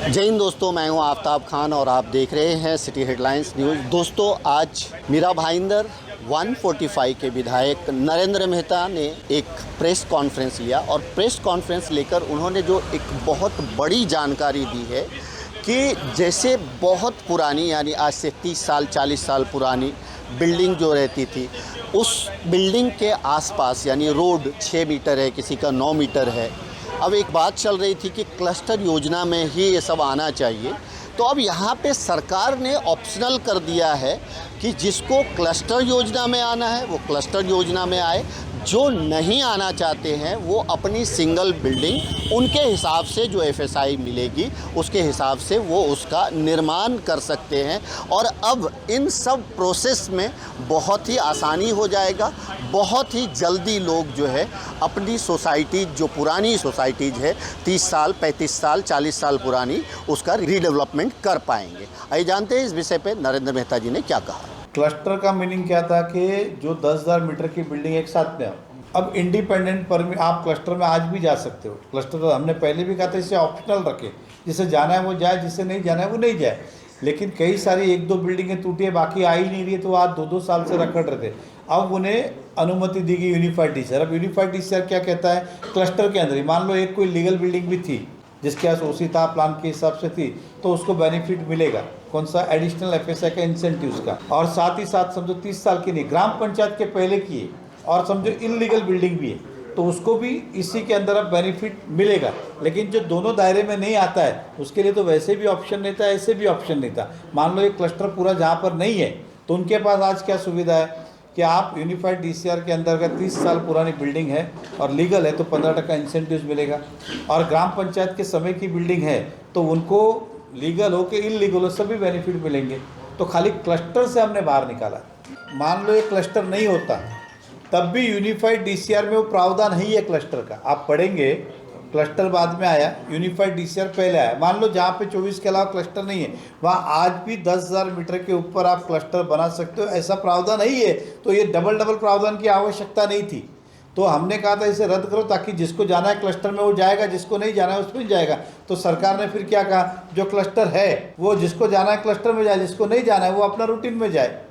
जय हिंद दोस्तों, मैं हूं आफ्ताब खान और आप देख रहे हैं सिटी हेडलाइंस न्यूज़। दोस्तों, आज मीरा भाईंदर 145 के विधायक नरेंद्र मेहता ने एक प्रेस कॉन्फ्रेंस लिया और प्रेस कॉन्फ्रेंस लेकर उन्होंने जो एक बहुत बड़ी जानकारी दी है कि जैसे बहुत पुरानी, यानी आज से 30 साल 40 साल पुरानी बिल्डिंग जो रहती थी, उस बिल्डिंग के आसपास यानी रोड 6 मीटर है, किसी का 9 मीटर है। अब एक बात चल रही थी कि क्लस्टर योजना में ही ये सब आना चाहिए, तो अब यहाँ पे सरकार ने ऑप्शनल कर दिया है कि जिसको क्लस्टर योजना में आना है वो क्लस्टर योजना में आए, जो नहीं आना चाहते हैं वो अपनी सिंगल बिल्डिंग उनके हिसाब से जो एफएसआई मिलेगी उसके हिसाब से वो उसका निर्माण कर सकते हैं। और अब इन सब प्रोसेस में बहुत ही आसानी हो जाएगा, बहुत ही जल्दी लोग जो है अपनी सोसाइटी, जो पुरानी सोसाइटीज़ है 30 साल 35 साल 40 साल पुरानी, उसका रीडेवलपमेंट कर पाएंगे। आइए जानते हैं इस विषय पे नरेंद्र मेहता जी ने क्या कहा। क्लस्टर का मीनिंग क्या था कि जो 10,000 मीटर की बिल्डिंग एक साथ में हो। अब इंडिपेंडेंट पर आप क्लस्टर में आज भी जा सकते हो। क्लस्टर तो हमने पहले भी कहा था इसे ऑप्शनल रखे, जिसे जाना है वो जाए, जिसे नहीं जाना है वो नहीं जाए। लेकिन कई सारी 1-2 बिल्डिंगें टूटी है, बाकी आ ही नहीं रही है, तो आज 2-2 साल से रखड़ रहे थे। अब उन्हें अनुमति दी गई यूनिफाइड डीसीआर। अब यूनिफाइड डीसीआर क्या कहता है, क्लस्टर के अंदर ही मान लो एक कोई लीगल बिल्डिंग भी थी जिसके पास ओसी था, प्लान के हिसाब से थी, तो उसको बेनिफिट मिलेगा। कौन सा? एडिशनल एफएसआई का इंसेंटिव्स का। और साथ ही साथ समझो 30 साल की नहीं, ग्राम पंचायत के पहले की है और समझो इनलीगल बिल्डिंग भी है, तो उसको भी इसी के अंदर अब बेनिफिट मिलेगा। लेकिन जो दोनों दायरे में नहीं आता है उसके लिए तो वैसे भी ऑप्शन नहीं था, ऐसे भी ऑप्शन नहीं था। मान लो एक क्लस्टर पूरा जहाँ पर नहीं है तो उनके पास आज क्या सुविधा है कि आप यूनिफाइड डीसीआर के अंदर अगर 30 साल पुरानी बिल्डिंग है और लीगल है तो 15% इंसेंटिव मिलेगा। और ग्राम पंचायत के समय की बिल्डिंग है तो उनको लीगल हो कि इलीगल हो सभी बेनिफिट मिलेंगे। तो खाली क्लस्टर से हमने बाहर निकाला। मान लो ये क्लस्टर नहीं होता तब भी यूनिफाइड डीसीआर में वो प्रावधान नहीं है क्लस्टर का। आप पढ़ेंगे, क्लस्टर बाद में आया, यूनिफाइड डीसीआर पहले आया। मान लो जहाँ पे 24 के अलावा क्लस्टर नहीं है वहाँ आज भी 10,000 मीटर के ऊपर आप क्लस्टर बना सकते हो, ऐसा प्रावधान नहीं है। तो ये डबल प्रावधान की आवश्यकता नहीं थी। तो हमने कहा था इसे रद्द करो ताकि जिसको जाना है क्लस्टर में वो जाएगा, जिसको नहीं जाना है उसमें जाएगा। तो सरकार ने फिर क्या कहा, जो क्लस्टर है वो जिसको जाना है क्लस्टर में जाए, जिसको नहीं जाना है वो अपना रूटीन में जाए।